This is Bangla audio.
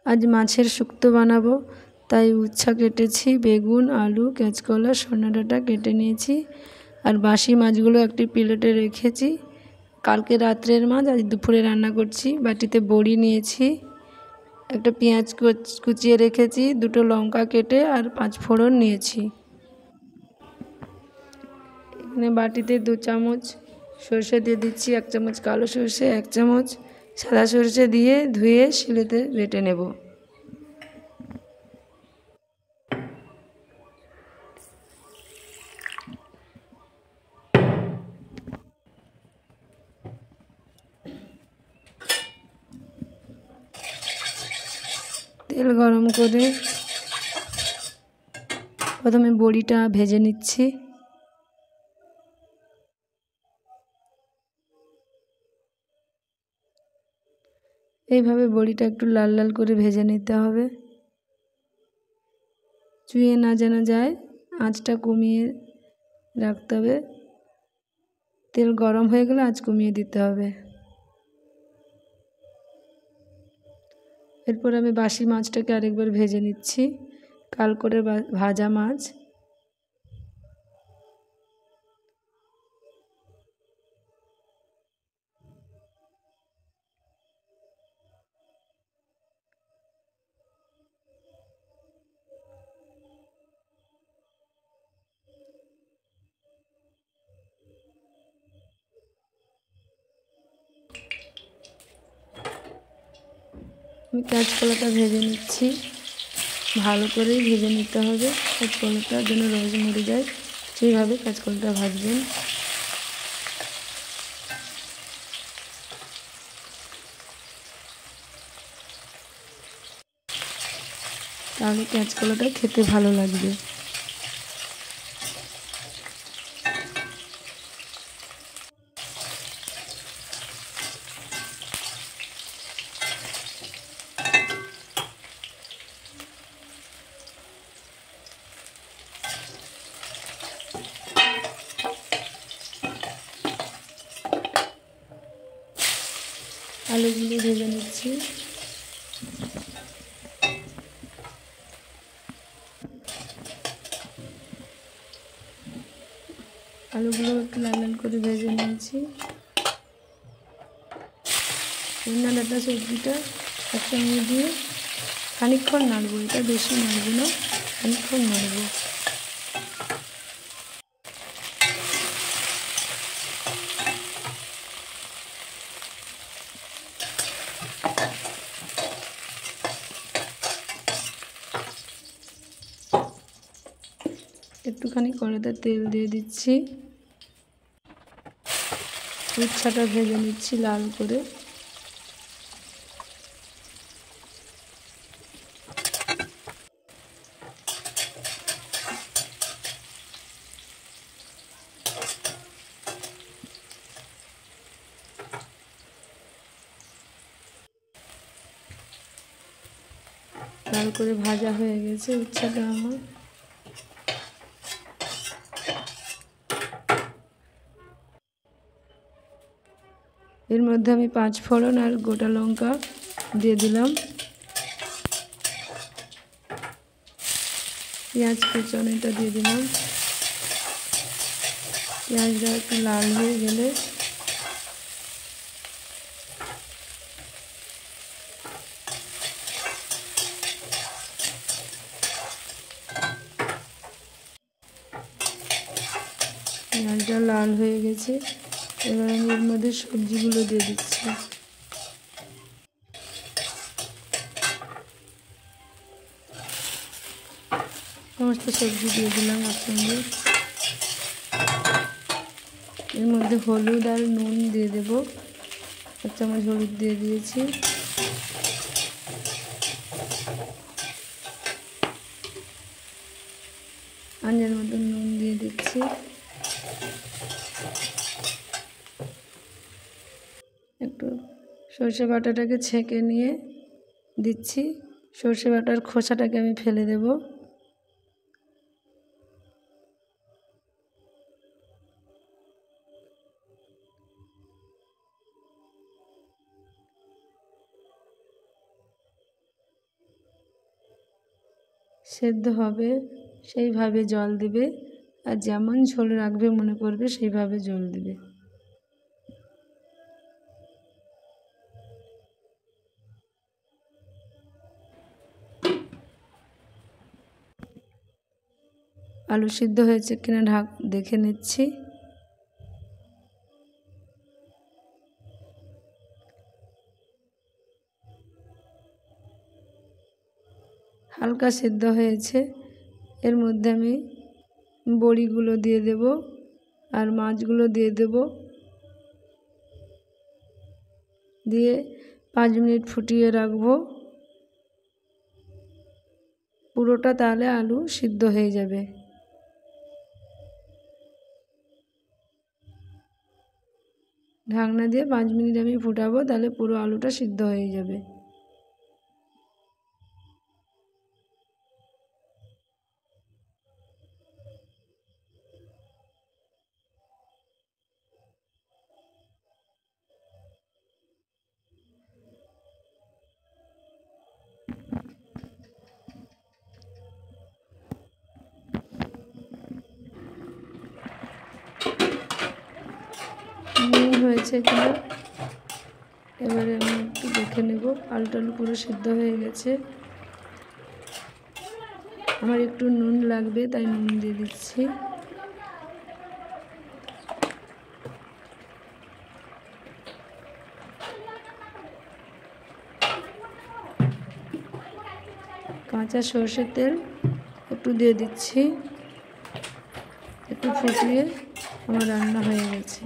আজ মাছের শুক্তো বানাবো, তাই উচ্ছা কেটেছি, বেগুন, আলু, কাঁচকলা, সজনে ডাঁটা কেটে নিয়েছি। আর বাসি মাছগুলো একটি প্লেটে রেখেছি। কালকে রাত্রের মাছ আজ দুপুরে রান্না করছি। বাটিতে বড়ি নিয়েছি, একটা পেঁয়াজ কুচিয়ে রেখেছি, দুটো লঙ্কা কেটে আর 5 ফোড়ন নিয়েছি। এখানে বাটিতে 2 চামচ সরষে দিয়ে দিচ্ছি, 1 চামচ কালো সরষে, 1 চামচ সাদা সরষে দিয়ে ধুয়ে শিলেতে বেটে নেব। তেল গরম করে প্রথমে বড়িটা ভেজে নিচ্ছি। এইভাবে বড়িটা একটু লাল লাল করে ভেজে নিতে হবে, চুইয়ে না যেন যায়। আঁচটা কমিয়ে রাখতে হবে। তেল গরম হয়ে গেলে আঁচ কমিয়ে দিতে হবে। এরপর আমি বাসি মাছটাকে আরেকবার ভেজে নিচ্ছি, কাল করে ভাজা মাছ। আমি কাঁচকলাটা ভেজে নিচ্ছি, ভালো করেই ভেজে নিতে হবে। কাঁচকলাটা যেন রস মরে যায়, সেইভাবে কাঁচকলাটা ভাজবেন। তাহলে কাঁচকলাটা খেতে ভালো লাগবে। আলুগুলো ভেজে নিচ্ছি। আলুগুলো একটু লাল লাল করে ভেজে নিয়েছি। সজনে ডাঁটা সবজিটা একসঙ্গে দিয়ে খানিকক্ষণ নাড়বো, এটা বেশি নাড়বো না, খানিকক্ষণ নাড়বো। একটুখানি কড়াতে তেল দিয়ে দিচ্ছি, উচ্ছাটা ভেজে নিচ্ছি লাল করে। লাল করে ভাজা হয়ে গেছে উচ্ছাটা আমার। এর মধ্যে আমি 5 ফোড়ন আর গোটা লঙ্কা দিয়ে দিলাম। পেঁয়াজ কুচানোটা দিয়ে দিলাম। পেঁয়াজটা একটু লাল হয়ে গেলে পেঁয়াজটা লাল হয়ে গেছে, এবার আমি এর মধ্যে সবজিগুলো দিয়ে দিচ্ছি। সমস্ত সবজি দিয়ে দিলাম একসঙ্গে। এর মধ্যে হলুদ আর নুন দিয়ে দেব, 1 চামচ হলুদ দিয়ে দিয়েছি। আন্দাজ মতো নুন দিয়ে দিচ্ছি। একটু সরষে বাটাটাকে ছেঁকে নিয়ে দিচ্ছি। সরষে বাটার খোসাটাকে আমি ফেলে দেব। সেদ্ধ হবে সেইভাবে জল দেবে, আর যেমন ঝোল রাখবে মনে করবে সেইভাবে জল দেবে। আলু সিদ্ধ হয়েছে কিনা দেখে নিচ্ছি। হালকা সিদ্ধ হয়েছে। এর মধ্যে আমি বড়িগুলো দিয়ে দেব আর মাছগুলো দিয়ে দেব, দিয়ে 5 মিনিট ফুটিয়ে রাখবো পুরোটা, তাহলে আলু সিদ্ধ হয়ে যাবে। ঢাকনা দিয়ে 5 মিনিট আমি ফুটাবো, তাহলে পুরো আলুটা সিদ্ধ হয়ে যাবে। নুন হয়েছে কিনা এবারে আমি একটু দেখে নেব। আলু পুরো সিদ্ধ হয়ে গেছে। আমার একটু নুন লাগবে তাই নুন দিয়ে দিচ্ছি। কাঁচা সর্ষের তেল একটু দিয়ে দিচ্ছি। একটু ফুটিয়ে আমার রান্না হয়ে গেছে।